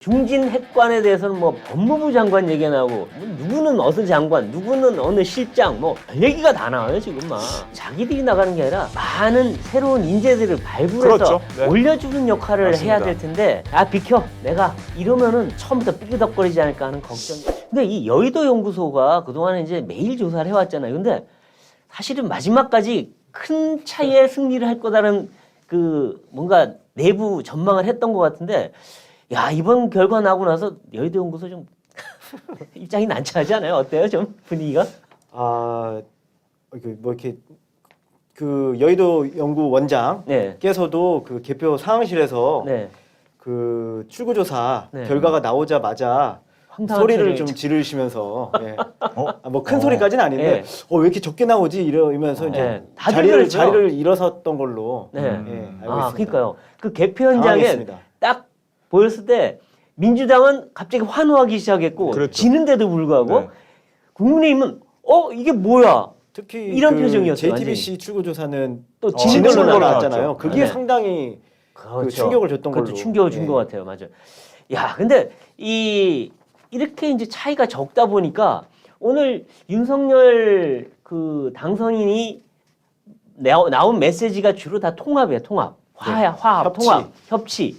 중진 핵관에 대해서는 뭐 법무부 장관 얘기가 나오고 뭐 누구는 어느 장관, 누구는 어느 실장 뭐 얘기가 다 나와요 지금 막. 자기들이 나가는 게 아니라 많은 새로운 인재들을 발굴해서 그렇죠. 네. 올려주는 역할을 맞습니다. 해야 될 텐데 비켜 내가 이러면은 처음부터 삐그덕거리지 않을까 하는 걱정. 근데 이 여의도 연구소가 그동안에 이제 매일 조사를 해왔잖아요. 근데 사실은 마지막까지 큰 차이의 승리를 할 거다라는 그 뭔가 내부 전망을 했던 것 같은데 야 이번 결과 나오고 나서 여의도 연구소 좀 입장이 난처하지 않아요? 어때요 좀 분위기가? 뭐 이렇게 그 여의도 연구 원장께서도 그 개표 상황실에서 네. 그 출구조사 네. 결과가 나오자마자 황당한 소리를 표정이 좀 지르시면서 뭐 큰 어. 소리까지는 아닌데 네. 왜 이렇게 적게 나오지 이러면서 이제 네. 다들 그랬죠. 자리를 잃었었던 걸로 네. 알고 있습니다. 그러니까요. 그 개표 현장에 당황했습니다. 딱 보였을 때 민주당은 갑자기 환호하기 시작했고 그렇죠. 지는데도 불구하고 네. 국민의힘은 이게 뭐야? 특히 이런 그 JTBC JTBC 출구조사는 또 지는 걸로 걸로 나왔죠. 나왔잖아요. 그게 네. 상당히 그렇죠. 그 충격을 줬던 그것도 걸로. 충격을 준 네. 것 같아요. 맞아요. 야, 근데 이렇게 이제 차이가 적다 보니까 오늘 윤석열 그 당선인이 나온 메시지가 주로 다 통합이에요. 통합. 화합, 협치. 통합, 협치.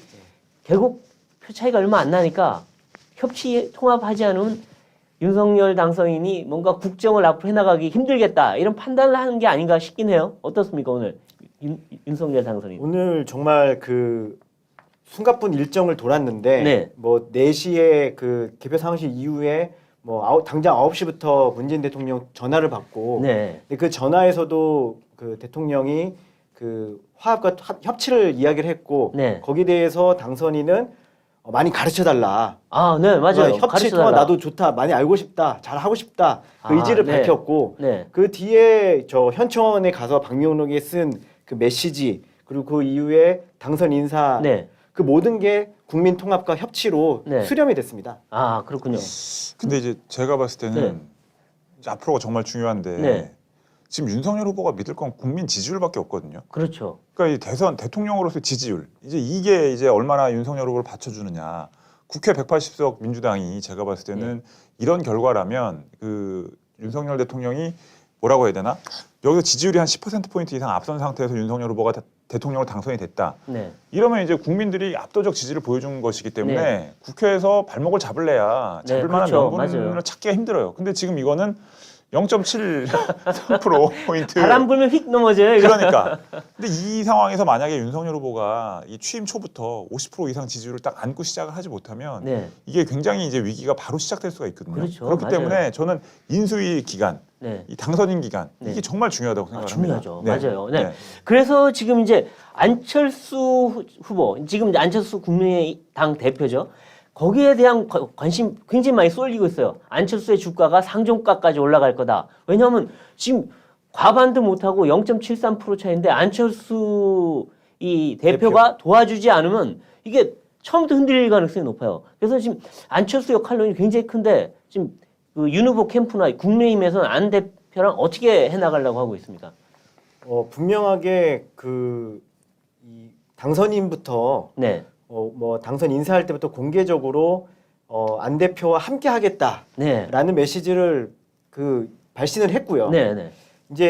결국 표 차이가 얼마 안 나니까 협치 통합하지 않으면 윤석열 당선인이 뭔가 국정을 앞으로 해나가기 힘들겠다 이런 판단을 하는 게 아닌가 싶긴 해요. 어떻습니까 오늘 윤석열 당선인? 오늘 정말 그 숨가쁜 일정을 돌았는데 네. 뭐 4시에 그 개표 상황실 이후에 뭐 당장 9시부터 문재인 대통령 전화를 받고 네. 근데 그 전화에서도 그 대통령이 그 화합과 협치를 이야기를 했고 네. 거기에 대해서 당선인은 많이 가르쳐 달라. 네, 맞아요. 협치 통합 나도 좋다. 많이 알고 싶다. 잘 하고 싶다. 그 의지를 네. 밝혔고 네. 그 뒤에 저 현충원에 가서 박명록이 쓴 그 메시지 그리고 그 이후에 당선 인사 네. 그 모든 게 국민 통합과 협치로 네. 수렴이 됐습니다. 그렇군요. 근데 이제 제가 봤을 때는 네. 이제 앞으로가 정말 중요한데 네. 지금 윤석열 후보가 믿을 건 국민 지지율밖에 없거든요. 그렇죠. 그러니까 이 대선 대통령으로서의 지지율 이게 이제 얼마나 윤석열 후보를 받쳐주느냐. 국회 180석 민주당이 제가 봤을 때는 이런 결과라면 그 윤석열 대통령이 뭐라고 해야 되나? 여기서 지지율이 한 10%포인트 이상 앞선 상태에서 윤석열 후보가 대통령으로 당선이 됐다. 네. 이러면 이제 국민들이 압도적 지지를 보여준 것이기 때문에 네. 국회에서 발목을 잡을 만한 그렇죠. 명분을 맞아요. 찾기가 힘들어요. 근데 지금 이거는 0.73%포인트. 바람 불면 휙 넘어져요. 이거. 그러니까. 근데 이 상황에서 만약에 윤석열 후보가 이 취임 초부터 50% 이상 지지율을 딱 안고 시작을 하지 못하면 네. 이게 굉장히 이제 위기가 바로 시작될 수가 있거든요. 그렇죠. 그렇기 맞아요. 때문에 저는 인수위 기간, 네. 이 당선인 기간 네. 이게 정말 중요하다고 생각합니다. 중요하죠. 맞아요. 네. 그래서 지금 이제 안철수 후보, 지금 이제 안철수 국민의당 대표죠. 거기에 대한 관심 굉장히 많이 쏠리고 있어요. 안철수의 주가가 상종가까지 올라갈 거다. 왜냐하면 지금 과반도 못하고 0.73% 차인데 안철수 이 대표가 도와주지 않으면 이게 처음부터 흔들릴 가능성이 높아요. 그래서 지금 안철수 역할론이 굉장히 큰데 지금 그 윤 후보 캠프나 국민의힘에서는 안 대표랑 어떻게 해나가려고 하고 있습니까? 분명하게 이 당선인부터 네. 뭐 당선 인사할 때부터 공개적으로 안 대표와 함께 하겠다라는 네. 메시지를 발신을 했고요. 네. 네.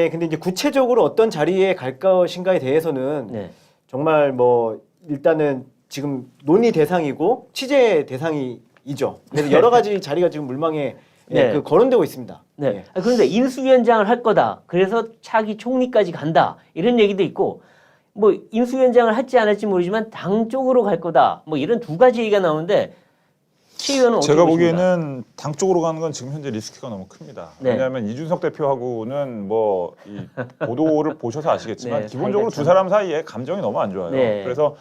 근데 이제 구체적으로 어떤 자리에 갈 것인가에 대해서는 네. 정말 뭐 일단은 지금 논의 대상이고 취재 대상이죠. 그래서 여러 가지 자리가 지금 물망에 네. 거론되고 있습니다. 네. 예. 그런데 인수위원장을 할 거다. 그래서 차기 총리까지 간다. 이런 얘기도 있고, 뭐 인수위원장을 할지 안 할지 모르지만 당 쪽으로 갈 거다. 뭐 이런 두 가지 얘기가 나오는데 최 의원은 어떻게 제가 보십니까? 보기에는 당 쪽으로 가는 건 지금 현재 리스크가 너무 큽니다. 네. 왜냐하면 이준석 대표하고는 뭐 이 보도를 보셔서 아시겠지만 네, 기본적으로 사이가 두 사람 사이에 감정이 너무 안 좋아요. 네. 그래서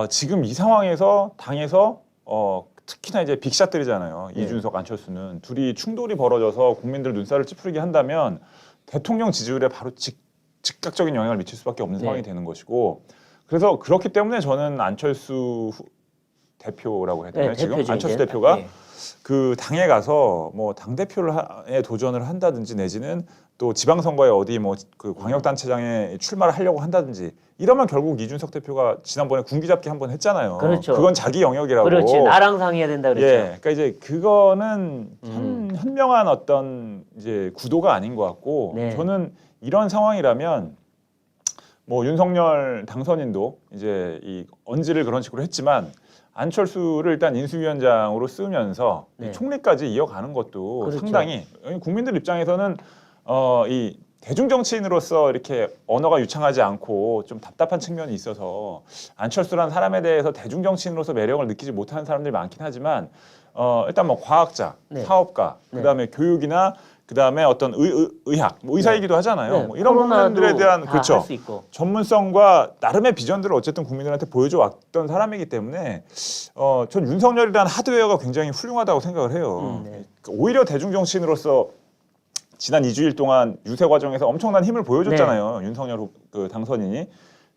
지금 이 상황에서 당에서 특히나 이제 빅샷들이잖아요. 네. 이준석, 안철수는 둘이 충돌이 벌어져서 국민들 눈살을 찌푸리게 한다면 대통령 지지율에 바로 즉각적인 영향을 미칠 수밖에 없는 네. 상황이 되는 것이고 그래서 그렇기 때문에 저는 안철수 대표라고 해야 되나요? 네, 지금 대표죠, 안철수 이제. 대표가 네. 그 당에 가서 뭐 당 대표에 도전을 한다든지 내지는 또 지방선거에 어디 뭐 그 광역단체장에 출마를 하려고 한다든지 이러면 결국 이준석 대표가 지난번에 군기잡기 한번 했잖아요. 그렇죠. 그건 자기 영역이라고. 그렇지. 나랑 상의해야 된다 그랬죠. 예, 그러니까 이제 그거는 현명한 어떤 이제 구도가 아닌 것 같고 네. 저는 이런 상황이라면 뭐 윤석열 당선인도 이제 이 언지를 그런 식으로 했지만 안철수를 일단 인수위원장으로 쓰면서 네. 이 총리까지 이어가는 것도 그렇죠. 상당히 국민들 입장에서는 이 대중 정치인으로서 이렇게 언어가 유창하지 않고 좀 답답한 측면이 있어서 안철수라는 사람에 대해서 대중 정치인으로서 매력을 느끼지 못하는 사람들이 많긴 하지만 일단 뭐 과학자, 네. 사업가, 그다음에 교육이나 그다음에 어떤 의학, 뭐 의사이기도 하잖아요. 네. 뭐 이런 코로나도 부분들에 대한 다 그렇죠. 할 수 있고. 전문성과 나름의 비전들을 어쨌든 국민들한테 보여줘 왔던 사람이기 때문에 전 윤석열이라는 하드웨어가 굉장히 훌륭하다고 생각을 해요. 네. 오히려 대중 정치인으로서 지난 2주일 동안 유세 과정에서 엄청난 힘을 보여줬잖아요. 윤석열 그 당선인이.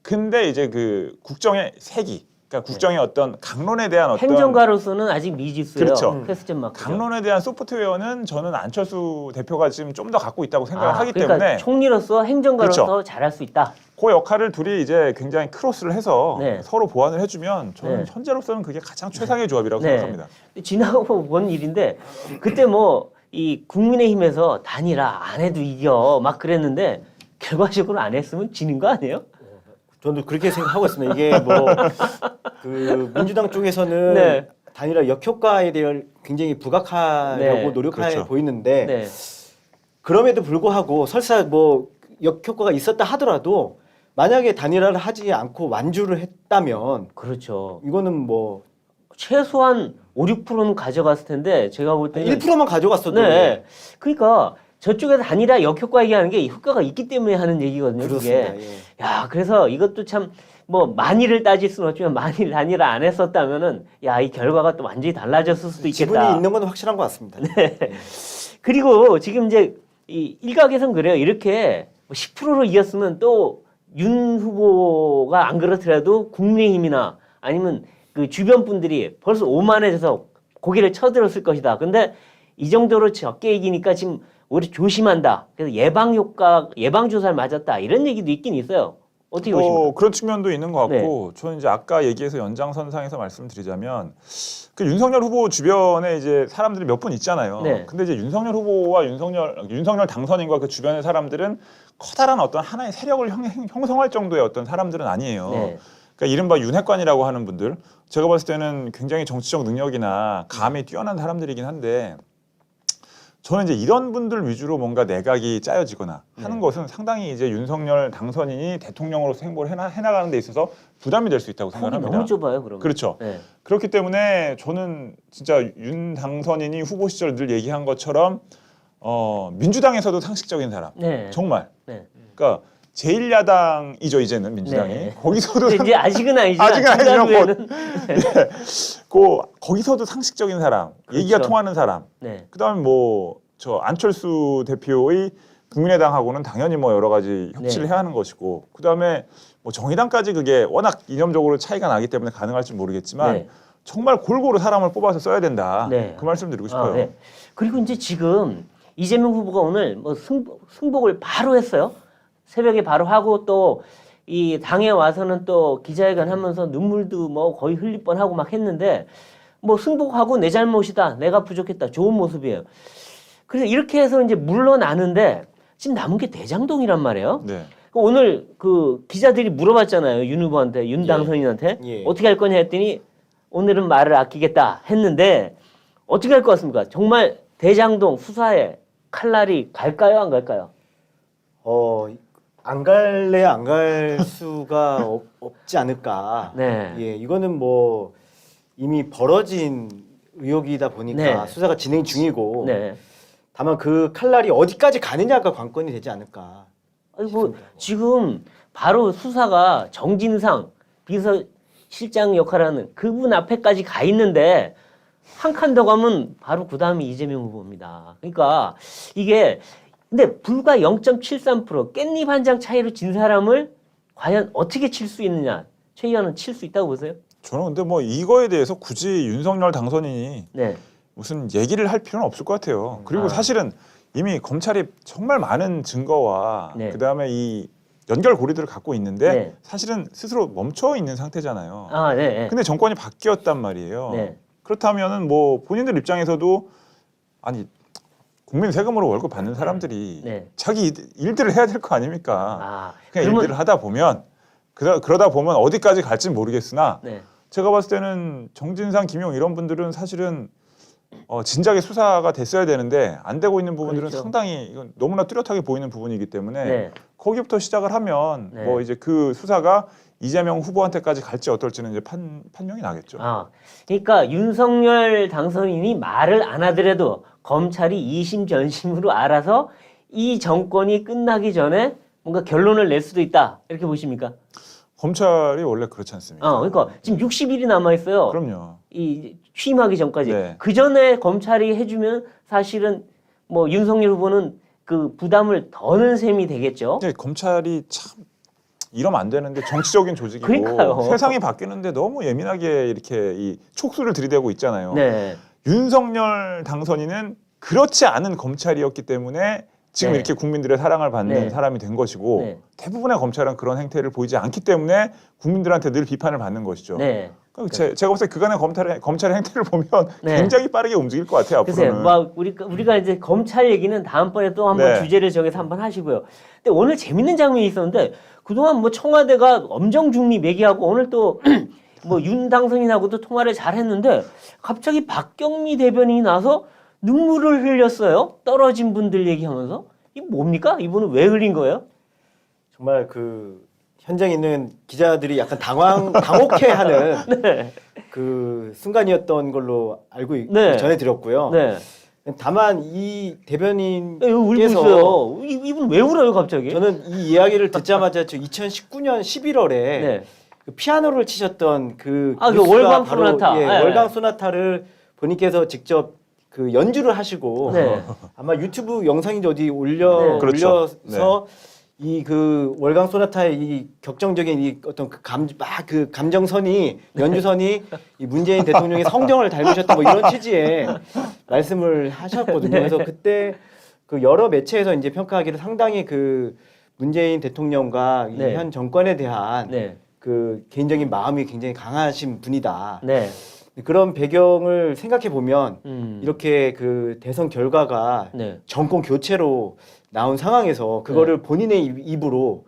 근데 이제 그 국정의 세기, 그러니까 국정의 어떤 강론에 대한 어떤 행정가로서는 아직 미지수예요. 그렇죠. 퀘스천 마크. 강론에 대한 소프트웨어는 저는 안철수 대표가 지금 좀 더 갖고 있다고 생각을 하기 그러니까 때문에 총리로서 행정가로서 그렇죠. 잘할 수 있다. 그 역할을 둘이 이제 굉장히 크로스를 해서 네. 서로 보완을 해주면 저는 네. 현재로서는 그게 가장 최상의 조합이라고 네. 생각합니다. 지나고 본 일인데 그때 뭐 이 국민의힘에서 단일화 안 해도 이겨 막 그랬는데 결과적으로 안 했으면 지는 거 아니에요? 저도 그렇게 생각하고 있습니다. 이게 뭐 그 민주당 쪽에서는 네. 단일화 역효과에 대해 굉장히 부각하려고 네. 노력해 그렇죠. 보이는데 네. 그럼에도 불구하고 설사 뭐 역효과가 있었다 하더라도 만약에 단일화를 하지 않고 완주를 했다면 그렇죠. 이거는 뭐 최소한 5, 6%는 가져갔을 텐데 제가 볼 때는 1%만 가져갔어도 네. 그러니까 저쪽에서 단일화 역효과 얘기하는 게 효과가 있기 때문에 하는 얘기거든요. 그렇습니다. 그게. 예. 야, 그래서 이것도 참 뭐 만일을 따질 수는 없지만 만일 단일화 안 했었다면은 야, 이 결과가 또 완전히 달라졌을 수도 있겠다. 지분이 있는 건 확실한 것 같습니다. 네. 그리고 지금 이제 이 일각에선 그래요. 이렇게 10%로 이겼으면 또 윤 후보가 안 그렇더라도 국민의힘이나 아니면 그 주변 분들이 벌써 오만해져서 고개를 쳐들었을 것이다. 근데 이 정도로 적게 이기니까 지금 오히려 조심한다. 그래서 예방 주사를 맞았다. 이런 얘기도 있긴 있어요. 어떻게 보십니까? 그런 측면도 있는 것 네. 같고 저는 이제 아까 얘기해서 연장선상에서 말씀드리자면 그 윤석열 후보 주변에 이제 사람들이 몇 분 있잖아요. 네. 근데 이제 윤석열 후보와 윤석열 당선인과 그 주변의 사람들은 커다란 어떤 하나의 세력을 형성할 정도의 어떤 사람들은 아니에요. 네. 그러니까 이른바 윤핵관이라고 하는 분들, 제가 봤을 때는 굉장히 정치적 능력이나 감이 뛰어난 사람들이긴 한데 저는 이제 이런 분들 위주로 뭔가 내각이 짜여지거나 하는 것은 상당히 이제 윤석열 당선인이 대통령으로서 행보를 해나가는 데 있어서 부담이 될 수 있다고 폭이 생각합니다. 너무 좁아요, 그러면. 그렇죠. 네. 그렇기 때문에 저는 진짜 윤 당선인이 후보 시절 늘 얘기한 것처럼 민주당에서도 상식적인 사람, 네. 정말. 네. 그러니까 제1야당이죠 이제는 민주당이. 네. 거기서도 근데 이제 아직은 아니지만 아직은 아니지만 지난주에는 거기서도 상식적인 사람, 얘기가 그렇죠. 통하는 사람. 네. 그다음에 뭐 저 안철수 대표의 국민의당하고는 당연히 뭐 여러 가지 협치를 네. 해야 하는 것이고 그다음에 뭐 정의당까지 그게 워낙 이념적으로 차이가 나기 때문에 가능할지 모르겠지만 네. 정말 골고루 사람을 뽑아서 써야 된다. 네. 그 말씀 드리고 싶어요. 네. 그리고 이제 지금 이재명 후보가 오늘 뭐 승복을 바로 했어요. 새벽에 바로 하고 또 이 당에 와서는 또 기자회견 하면서 눈물도 뭐 거의 흘릴 뻔하고 막 했는데 뭐 승복하고 내 잘못이다. 내가 부족했다. 좋은 모습이에요. 그래서 이렇게 해서 이제 물러나는데 지금 남은 게 대장동이란 말이에요. 네. 오늘 그 기자들이 물어봤잖아요. 윤 후보한테, 윤 당선인한테 예. 어떻게 할 거냐 했더니 오늘은 말을 아끼겠다 했는데 어떻게 할 것 같습니까? 정말 대장동 수사에 칼날이 갈까요, 안 갈까요? 안 갈래야 안 갈 수가 없지 않을까. 네. 예, 이거는 뭐 이미 벌어진 의혹이다 보니까 네. 수사가 진행 중이고 네. 다만 그 칼날이 어디까지 가느냐가 관건이 되지 않을까. 아이고 지금 바로 수사가 정진상 비서실장 역할하는 그분 앞에까지 가 있는데 한 칸 더 가면 바로 그 다음이 이재명 후보입니다. 그러니까 이게 근데 불과 0.73% 깻잎 한 장 차이로 진 사람을 과연 어떻게 칠 수 있느냐? 최 의원은 칠 수 있다고 보세요? 저는 근데 뭐 이거에 대해서 굳이 윤석열 당선인이 네. 무슨 얘기를 할 필요는 없을 것 같아요. 그리고 아. 사실은 이미 검찰이 정말 많은 증거와 네. 그다음에 이 연결고리들을 갖고 있는데 네. 사실은 스스로 멈춰 있는 상태잖아요. 아, 네. 네. 근데 정권이 바뀌었단 말이에요. 네. 그렇다면은 뭐 본인들 입장에서도 아니 국민 세금으로 월급 받는 사람들이 네. 자기 일들을 해야 될 거 아닙니까? 아, 그냥 그러면 일들을 하다 보면 그러다 보면 어디까지 갈지 모르겠으나 네. 제가 봤을 때는 정진상, 김용 이런 분들은 사실은 진작에 수사가 됐어야 되는데 안 되고 있는 부분들은 그렇죠. 상당히 이건 너무나 뚜렷하게 보이는 부분이기 때문에 네. 거기부터 시작을 하면 네. 뭐 이제 그 수사가 이재명 후보한테까지 갈지 어떨지는 이제 판명이 나겠죠. 아, 그러니까 윤석열 당선인이 말을 안 하더라도 검찰이 이심 전심으로 알아서 이 정권이 끝나기 전에 뭔가 결론을 낼 수도 있다. 이렇게 보십니까? 검찰이 원래 그렇지 않습니까? 그러니까 지금 60일이 남아 있어요. 그럼요. 이 취임하기 전까지. 네. 그 전에 검찰이 해주면 사실은 뭐 윤석열 후보는 그 부담을 더는 셈이 되겠죠. 근데 검찰이 참 이러면 안 되는데 정치적인 조직이고 그러니까요. 세상이 바뀌는데 너무 예민하게 이렇게 이 촉수를 들이대고 있잖아요. 네. 윤석열 당선인은 그렇지 않은 검찰이었기 때문에 지금 네. 이렇게 국민들의 사랑을 받는 네. 사람이 된 것이고 네. 대부분의 검찰은 그런 행태를 보이지 않기 때문에 국민들한테 늘 비판을 받는 것이죠. 네. 그러니까 제가 봤을 때 그간의 검찰의 행태를 보면 네. 굉장히 빠르게 움직일 것 같아요. 글쎄요, 앞으로는. 뭐 우리가 이제 검찰 얘기는 다음번에 또 한번 네. 주제를 정해서 한번 하시고요. 근데 오늘 재밌는 장면이 있었는데 그동안 뭐 청와대가 엄정 중립 얘기하고 오늘 또 뭐 윤 당선인하고도 통화를 잘 했는데 갑자기 박경미 대변인이 나서 눈물을 흘렸어요. 떨어진 분들 얘기하면서. 이게 뭡니까? 이분은 왜 흘린 거예요? 정말 그 현장에 있는 기자들이 약간 당혹해하는 네. 그 순간이었던 걸로 알고 네. 전해드렸고요. 네. 다만 이 대변인께서 울고 있어요. 이분 왜 울어요, 갑자기? 저는 이 이야기를 듣자마자 2019년 11월에 네. 그 피아노를 치셨던 그 그 뉴스가 월광 바로, 소나타. 예, 네. 월광 소나타를 본인께서 직접 그 연주를 하시고 네. 아마 유튜브 영상인지 어디 네. 올려서 그렇죠. 이 그 월광 소나타의 이 격정적인 이 어떤 그 감정선이 연주선이 이 문재인 대통령의 성정을 닮으셨다 뭐 이런 취지의 말씀을 하셨거든요. 네. 그래서 그때 그 여러 매체에서 이제 평가하기를 상당히 그 문재인 대통령과 이 네. 현 정권에 대한 네. 그 개인적인 마음이 굉장히 강하신 분이다. 네. 그런 배경을 생각해 보면 이렇게 그 대선 결과가 네. 정권 교체로 나온 상황에서 그거를 본인의 입으로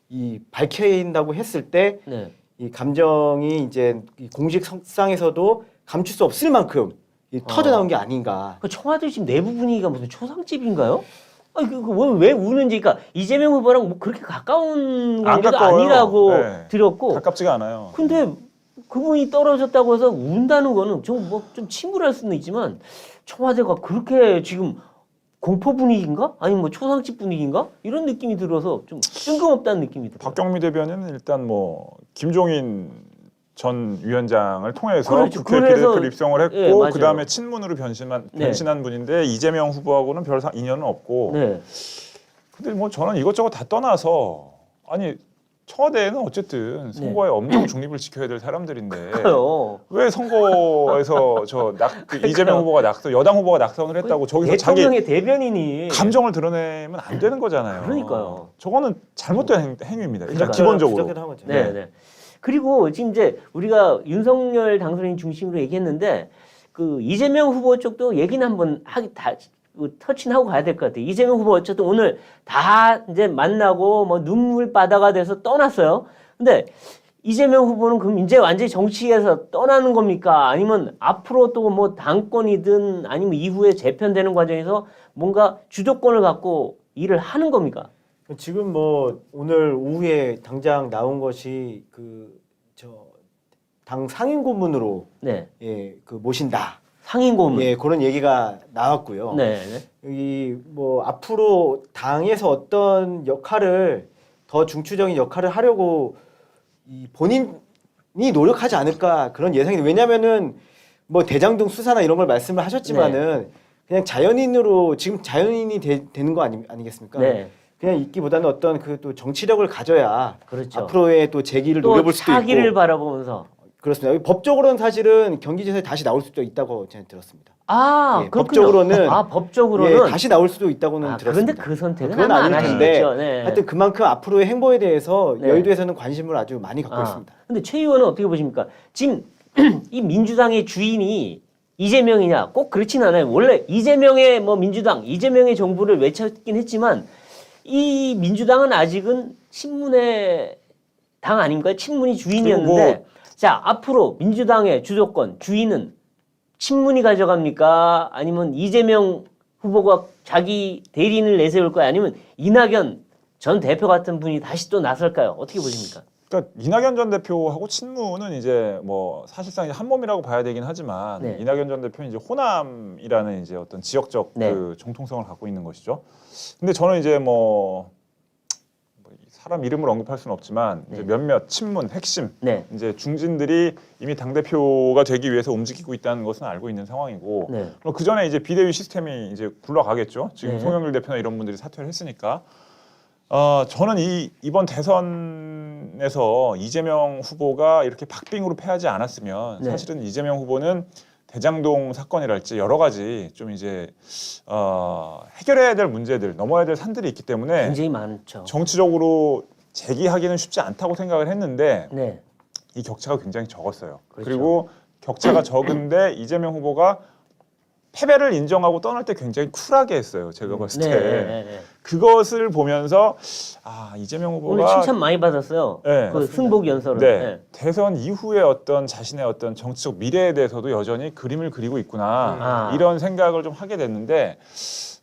이 밝힌다고 했을 때 네. 이 감정이 이제 이 공식상에서도 감출 수 없을 만큼 이 터져 나온 게 아닌가. 그 청와대 지금 내부 분위기가 무슨 초상집인가요? 아니 왜 우는지, 그러니까 이재명 후보랑 뭐 그렇게 가까운 안 관계도 가까워요. 아니라고 네. 들었고, 가깝지가 않아요. 근데 그분이 떨어졌다고 해서 운다는 거는 좀 침울할 수는 있지만 청와대가 그렇게 지금 공포 분위기인가? 아니면 뭐 초상집 분위기인가? 이런 느낌이 들어서 좀 뜬금없다는 느낌이 들어요. 박경미 대변인은 일단 뭐 김종인 전 위원장을 통해서 그렇죠. 국회 그래서- 비대표로 입성을 했고 예, 맞아요. 그다음에 친문으로 변신한 분인데 이재명 후보하고는 별 인연은 없고 네. 근데 뭐 저는 이것저것 다 떠나서 아니 청와대는 어쨌든 선거의 엄정 중립을 지켜야 될 사람들인데 그래요. 왜 선거에서 이재명 후보가 여당 후보가 낙선을 했다고 저기서 자기 대통령의 대변인이 감정을 드러내면 안 되는 거잖아요. 그러니까요. 저거는 잘못된 행위입니다. 일단 그러니까요. 기본적으로. 부적절한 한 거죠. 네, 네. 그리고 지금 이제 우리가 윤석열 당선인 중심으로 얘기했는데 그 이재명 후보 쪽도 얘기는 한번 터치는 하고 가야 될 것 같아요. 이재명 후보 어쨌든 오늘 다 이제 만나고 뭐 눈물바다가 돼서 떠났어요. 근데 이재명 후보는 그럼 이제 완전히 정치에서 떠나는 겁니까? 아니면 앞으로 또 뭐 당권이든 아니면 이후에 재편되는 과정에서 뭔가 주도권을 갖고 일을 하는 겁니까? 지금 뭐 오늘 오후에 당장 나온 것이 당 상임 고문으로 네. 그 모신다. 상임 고문. 예, 그런 얘기가 나왔고요. 네. 네. 이 뭐 앞으로 당에서 어떤 역할을 더 중추적인 역할을 하려고 이 본인이 노력하지 않을까 그런 예상이. 왜냐면은 뭐 대장동 수사나 이런 걸 말씀을 하셨지만은 그냥 자연인으로 지금 자연인이 되는 거 아니겠습니까? 네. 그냥 있기보다는 어떤 그 또 정치력을 가져야 그렇죠. 앞으로의 또 재기를 또 노려볼 수도 차기를 있고. 바라보면서 그렇습니다. 법적으로는 사실은 경기지사에 다시 나올 수도 있다고 저는 들었습니다. 아, 예, 그렇군요. 법적으로는 법적으로는 예, 다시 나올 수도 있다고는 그런데 들었습니다. 그 선택은 그건 아마 아닐 안 텐데 하시겠죠. 네. 하여튼 그만큼 앞으로의 행보에 대해서 네. 여의도에서는 관심을 아주 많이 갖고 있습니다. 근데 최 의원은 어떻게 보십니까? 지금 이 민주당의 주인이 이재명이냐? 꼭 그렇진 않아요. 원래 이재명의 뭐 민주당, 이재명의 정부를 외쳤긴 했지만 이 민주당은 아직은 친문의 당 아닌가요? 친문이 주인이었는데 자, 앞으로 민주당의 주도권, 주인은 친문이 가져갑니까? 아니면 이재명 후보가 자기 대리인을 내세울 거야? 아니면 이낙연 전 대표 같은 분이 다시 또 나설까요? 어떻게 보십니까? 그러니까 이낙연 전 대표하고 친문은 이제 뭐 사실상 이제 한 몸이라고 봐야 되긴 하지만 네. 이낙연 전 대표는 이제 호남이라는 이제 어떤 지역적 네. 그 정통성을 갖고 있는 것이죠. 근데 저는 이제 뭐 사람 이름을 언급할 수는 없지만 이제 네. 몇몇 친문 핵심 네. 이제 중진들이 이미 당 대표가 되기 위해서 움직이고 있다는 것은 알고 있는 상황이고 네. 그 전에 이제 비대위 시스템이 이제 굴러가겠죠. 지금 네. 송영길 대표나 이런 분들이 사퇴를 했으니까. 저는 이번 대선에서 이재명 후보가 이렇게 박빙으로 패하지 않았으면 네. 사실은 이재명 후보는 대장동 사건이랄지 여러 가지 좀 이제 해결해야 될 문제들, 넘어야 될 산들이 있기 때문에 굉장히 많죠. 정치적으로 재기하기는 쉽지 않다고 생각을 했는데 네. 이 격차가 굉장히 적었어요. 그렇죠. 그리고 격차가 적은데 이재명 후보가 패배를 인정하고 떠날 때 굉장히 쿨하게 했어요. 제가 봤을 때. 네. 그것을 보면서 이재명 오늘 후보가 칭찬 많이 받았어요. 네. 그 승복 연설을. 네, 대선 이후에 어떤 자신의 어떤 정치적 미래에 대해서도 여전히 그림을 그리고 있구나 이런 생각을 좀 하게 됐는데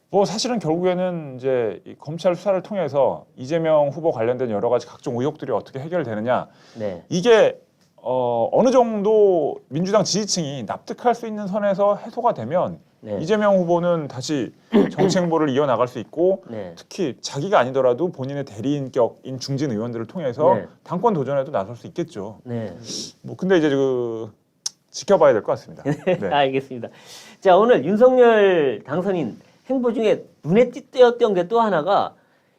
뭐 사실은 결국에는 이제 이 검찰 수사를 통해서 이재명 후보 관련된 여러 가지 각종 의혹들이 어떻게 해결되느냐 네. 이게 어느 정도 민주당 지지층이 납득할 수 있는 선에서 해소가 되면 네. 이재명 후보는 다시 정치 행보를 이어나갈 수 있고 네. 특히 자기가 아니더라도 본인의 대리인격인 중진 의원들을 통해서 네. 당권 도전에도 나설 수 있겠죠. 네. 뭐 근데 이제 지켜봐야 될 것 같습니다. 네. 알겠습니다. 자, 오늘 윤석열 당선인 행보 중에 눈에 띄었던 게 또 하나가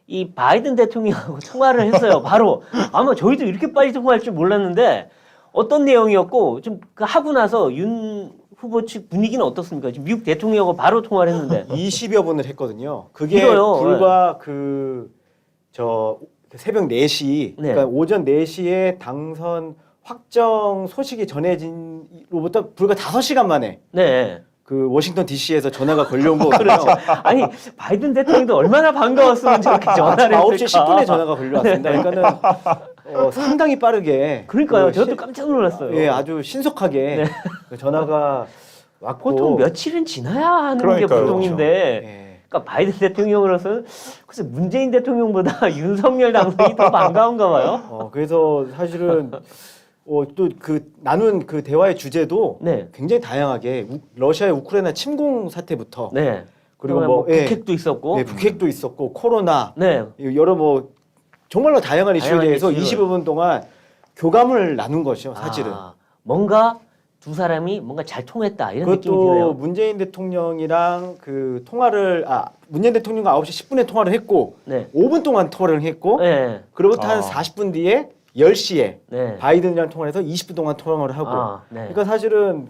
이 바이든 대통령하고 통화를 했어요. 바로 아마 저희도 이렇게 빨리 통화할 줄 몰랐는데 어떤 내용이었고 좀 그 하고 나서 윤 후보 측 분위기는 어떻습니까? 지금 미국 대통령하고 바로 통화를 했는데 20여 분을 했거든요. 그게 길어요. 불과 새벽 4시, 네. 그러니까 오전 4시에 당선 확정 소식이 전해진로부터 불과 5시간 만에 네. 그 워싱턴 DC에서 전화가 걸려온 거거든요. 아니 바이든 대통령도 얼마나 반가웠으면 저렇게 전화를 9시 했을까. 10분에 전화가 걸려왔습니다. 그러니까는 상당히 빠르게 그러니까요. 그 저도 깜짝 놀랐어요. 예, 아주 신속하게 네. 그 전화가 왔고 보통 며칠은 지나야 하는 게 그러니까요. 보통인데 예. 그러니까 바이든 대통령으로서는 글쎄 문재인 대통령보다 윤석열 당선이 더 반가운가 봐요. 그래서 사실은 또 나눈 그 대화의 주제도 네. 굉장히 다양하게 러시아의 우크라이나 침공 사태부터 네. 그리고 뭐 예, 북핵도 있었고. 네, 북핵도 있었고 코로나 네. 여러 정말로 다양한 이슈에 다양한 대해서 이슈를. 25분 동안 교감을 나눈 것이죠, 사실은. 뭔가 두 사람이 뭔가 잘 통했다 이런 느낌이 그것도 드네요. 문재인 대통령이랑 문재인 대통령과 9시 10분에 통화를 했고 네. 5분 동안 통화를 했고 네. 그로부터 한 40분 뒤에 10시에 네. 바이든이랑 통화를 해서 20분 동안 통화를 하고 네. 그러니까 사실은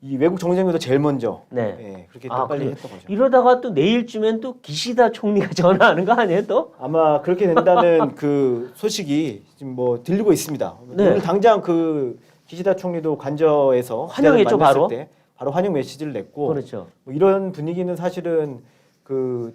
이 외국 정상에서 제일 먼저 네. 예, 그렇게 또 빨리 그래요? 했던 거죠. 이러다가 또 내일쯤엔 또 기시다 총리가 전화하는 거 아니에요 또? 아마 그렇게 된다는 그 소식이 지금 뭐 들리고 있습니다. 네. 오늘 당장 기시다 총리도 관저에서 환영했죠, 기자들 만났을 바로? 때 바로 환영 메시지를 냈고 그렇죠. 뭐 이런 분위기는 사실은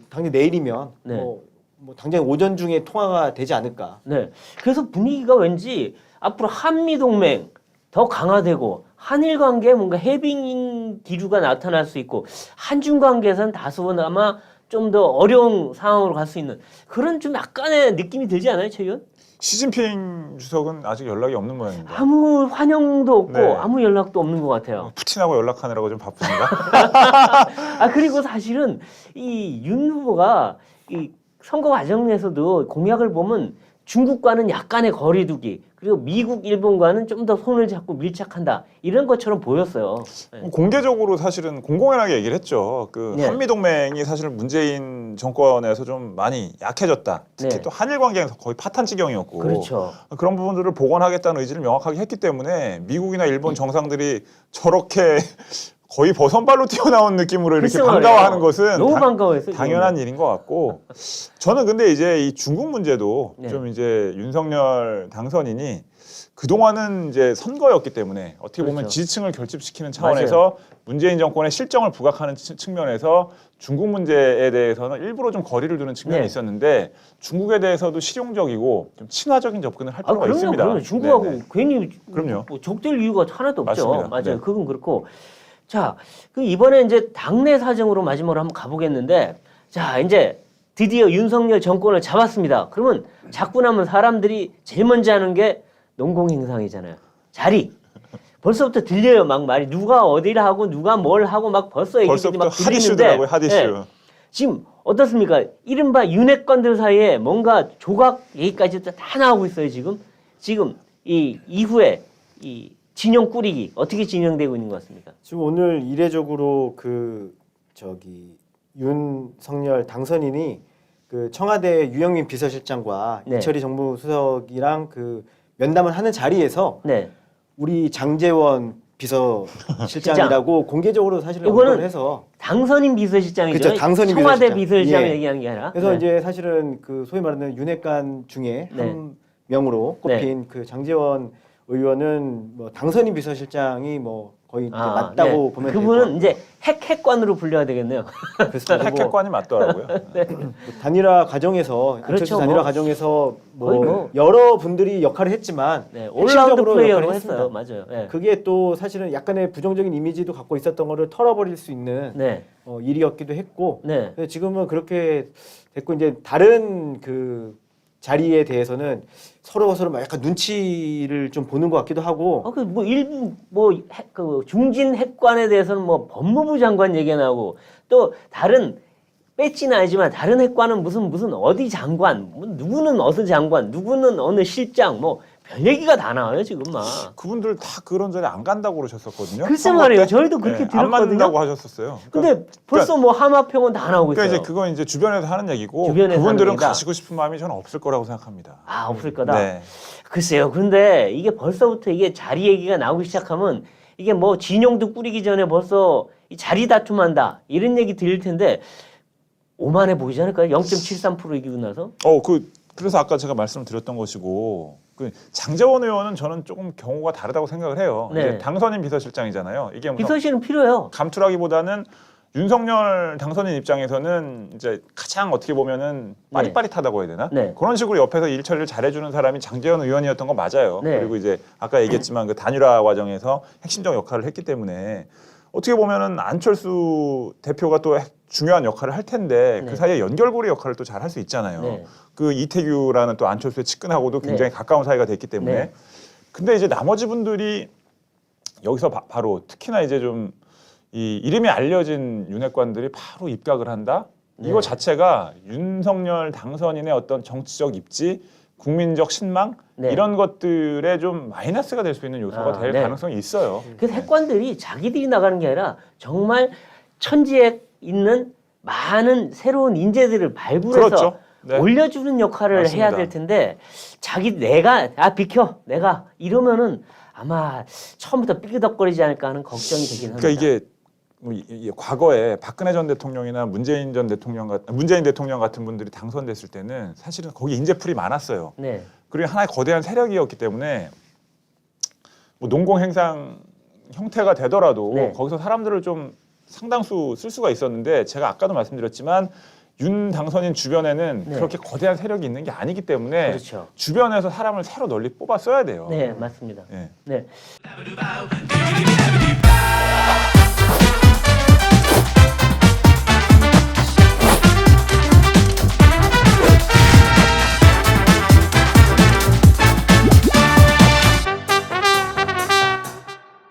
당장 내일이면 네. 뭐 당장 오전 중에 통화가 되지 않을까. 네. 그래서 분위기가 왠지 앞으로 한미 동맹 더 강화되고 한일 관계에 뭔가 해빙 기류가 나타날 수 있고 한중 관계에서는 다소나마 좀 더 어려운 상황으로 갈 수 있는 그런 좀 약간의 느낌이 들지 않아요, 최 의원? 시진핑 주석은 아직 연락이 없는 모양입니다. 아무 환영도 없고 네. 아무 연락도 없는 것 같아요. 푸틴하고 연락하느라고 좀 바쁩니다. 그리고 사실은 이 윤 후보가 이 선거 과정에서도 공약을 보면 중국과는 약간의 거리두기 그리고 미국, 일본과는 좀 더 손을 잡고 밀착한다 이런 것처럼 보였어요. 네. 공개적으로 사실은 공공연하게 얘기를 했죠. 그 네. 한미 동맹이 사실 문재인 정권에서 좀 많이 약해졌다. 특히 네. 또 한일 관계에서 거의 파탄 지경이었고 그렇죠. 그런 부분들을 복원하겠다는 의지를 명확하게 했기 때문에 미국이나 일본 정상들이 저렇게 거의 버선발로 튀어나온 느낌으로 이렇게 글쎄 말이에요. 반가워하는 것은 너무 반가워했어요. 당연한 일인 것 같고 저는 근데 이제 이 중국 문제도 네. 좀 이제 윤석열 당선인이 그동안은 이제 선거였기 때문에 어떻게 보면 그렇죠. 지지층을 결집시키는 차원에서 문재인 정권의 실정을 부각하는 측면에서 중국 문제에 대해서는 일부러 좀 거리를 두는 측면이 네. 있었는데 중국에 대해서도 실용적이고 좀 친화적인 접근을 할 아, 필요가 그럼요, 있습니다. 그럼요. 중국하고 네네. 괜히 그럼요. 뭐 적될 이유가 하나도 없죠. 맞습니다. 맞아요. 네. 그건 그렇고. 자, 그 이번에 이제 당내 사정으로 마지막으로 한번 가보겠는데, 자, 이제 드디어 윤석열 정권을 잡았습니다. 그러면 잡고 나면 사람들이 제일 먼저 하는 게 농공행상이잖아요. 자리. 벌써부터 들려요, 막 말이. 누가 어디를 하고 누가 뭘 하고 막 벌써 얘기들이 벌써부터 막 들리는데. 핫이슈더라고요, 핫이슈. 예. 지금 어떻습니까? 이른바 윤핵관들 사이에 뭔가 조각 얘기까지 다 나오고 있어요, 지금. 지금 이 이후에 이 진영 꾸리기 어떻게 진행되고 있는 것 같습니까? 지금 오늘 이례적으로 윤석열 당선인이 그 청와대 유영민 비서실장과 네. 이철희 정무수석이랑 그 면담을 하는 자리에서 네. 우리 장제원 비서실장이라고 공개적으로 사실 이거는 언급을 해서 당선인 비서실장이죠. 그렇죠, 당선인 청와대 비서실장. 비서실장 예. 얘기하는 게 아니라. 그래서 네. 이제 사실은 그 소위 말하는 윤핵관 중에 네. 한 명으로 꼽힌 그 장제원 의원은 뭐 당선인 비서실장이 뭐 거의 이제 맞다고 보면 될것 그분은 같고요. 이제 핵핵관으로 불려야 되겠네요. 그렇습니다. 뭐 핵핵관이 맞더라고요. 단일화 과정에서 그렇죠, 안철수 단일화 뭐. 과정에서 거의 뭐 뭐. 여러 분들이 역할을 했지만 네, 올라운드 핵심적으로 플레이어로 역할을 했어요. 했습니다. 맞아요. 네. 그게 또 사실은 약간의 부정적인 이미지도 갖고 있었던 거를 털어버릴 수 있는 네. 일이었기도 했고 네. 근데 지금은 그렇게 됐고 이제 다른 그 자리에 대해서는 서로 막 약간 눈치를 좀 보는 것 같기도 하고 그 뭐 일부 그 중진 핵관에 대해서는 뭐 법무부 장관 얘기가 나오고 또 다른 배지는 아니지만 다른 핵관은 무슨 어디 장관, 뭐 누구는 어느 장관, 누구는 어느 실장, 뭐 별 얘기가 다 나와요 지금 막. 그분들 다 그런 자리에 안 간다고 그러셨었거든요. 글쎄 선거 말이에요. 때. 저희도 그렇게 안 들었거든요. 맞는다고 하셨었어요. 근데 벌써 뭐 하마평은 다 나오고 있어요. 그러니까 이제 그건 이제 주변에서 하는 얘기고 주변에서 그분들은 하는 얘기다. 가시고 싶은 마음이 저는 없을 거라고 생각합니다. 아 없을 거다. 네. 글쎄요. 그런데 이게 벌써부터 이게 자리 얘기가 나오기 시작하면 이게 뭐 진영도 꾸리기 전에 벌써 이 자리 다툼한다 이런 얘기 들릴 텐데 오만해 보이지 않을까요? 0.73% 이기고 나서. 그래서 아까 제가 말씀을 드렸던 것이고 그 장제원 의원은 저는 조금 경우가 다르다고 생각을 해요. 네. 이제 당선인 비서실장이잖아요. 이게 무슨 비서실은 필요해요. 감투라기보다는 윤석열 당선인 입장에서는 이제 가장 어떻게 보면은 빠릿빠릿하다고 해야 되나? 네. 그런 식으로 옆에서 일 처리를 잘해주는 사람이 장제원 의원이었던 거 맞아요. 네. 그리고 이제 아까 얘기했지만 그 단일화 과정에서 핵심적 역할을 했기 때문에 어떻게 보면은 안철수 대표가 또 중요한 역할을 할 텐데 네. 그 사이에 연결고리 역할을 또 잘 할 수 있잖아요. 네. 그 이태규라는 또 안철수의 측근하고도 굉장히 네. 가까운 사이가 됐기 때문에 네. 근데 이제 나머지 분들이 여기서 바로 특히나 이제 좀 이 이름이 알려진 윤핵관들이 바로 입각을 한다. 이거 자체가 윤석열 당선인의 어떤 정치적 입지, 국민적 신망 네. 이런 것들에 좀 마이너스가 될 수 있는 요소가 될 네. 가능성이 있어요. 그래서 핵관들이 자기들이 나가는 게 아니라 정말 천지에 있는 많은 새로운 인재들을 발굴해서 그렇죠. 네. 올려주는 역할을 맞습니다. 해야 될 텐데 내가 비켜 내가 이러면은 아마 처음부터 삐그덕거리지 않을까 하는 걱정이 되긴 합니다. 그러니까 이게 과거에 박근혜 전 대통령이나 문재인 대통령 같은 분들이 당선됐을 때는 사실은 거기 인재풀이 많았어요. 네. 그리고 하나의 거대한 세력이었기 때문에 뭐 농공행상 형태가 되더라도 네. 거기서 사람들을 좀 상당수 쓸 수가 있었는데 제가 아까도 말씀드렸지만 윤 당선인 주변에는 네. 그렇게 거대한 세력이 있는 게 아니기 때문에 그렇죠. 주변에서 사람을 새로 널리 뽑아 써야 돼요. 네, 맞습니다. 예. 네.